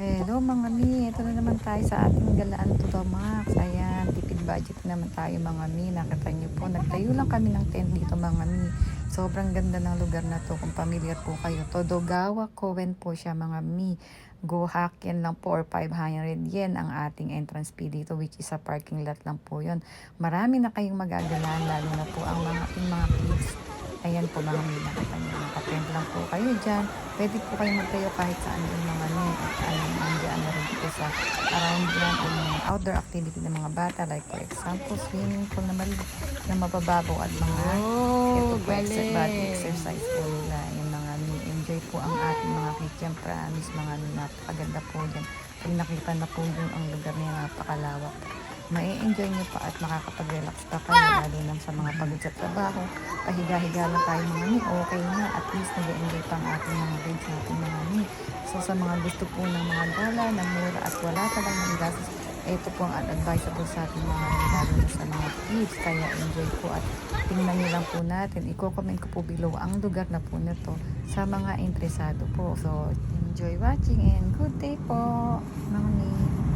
Hello mga mi, ito na naman tayo sa ating galaan to the max. Ayan, tipid budget naman tayo mga mi. Nakita niyo po, nagtayo lang kami ng tent dito mga mi. Sobrang ganda ng lugar na to kung familiar po kayo. Todogawa Kowen po siya mga mi. Go hack yan lang po or 500 yen ang ating entrance fee dito, which is a parking lot lang po yon. Marami na kayong magagalaan, lalo na po ang mga kids. Ayan po mga may nakita niyo. Nakatrend lang po kayo dyan. Pwede po kayong magtayo kahit saan yung mga ni. At nandiyan na rin po sa around yan ang mga outdoor activity ng mga bata. Like for example, swimming pool na maliit na mabababaw at mga ito po body exercise po nila. Yung mga ni-enjoy po ang ating mga kitchen. Promise mga napakaganda po dyan. Pag nakita na po yung ang lugar niya napakalawak. Mai-enjoy nyo pa at makakapag-relax pa kayo lalo lang sa mga pagod sa trabaho. Pahiga-higa lang tayo mga ni, okay na, at least nag-enjoy pa ang ating mga grades natin mga ni. So sa mga gusto po ng mga gala na mura at wala talagang ng gastos, ito po ang advisable sa ating mga ni, lalo na sa mga kids. Kaya enjoy po at tingnan nyo lang po natin. I-comment ko po below ang lugar na po nito sa mga interesado po. So enjoy watching and good day po mga ni.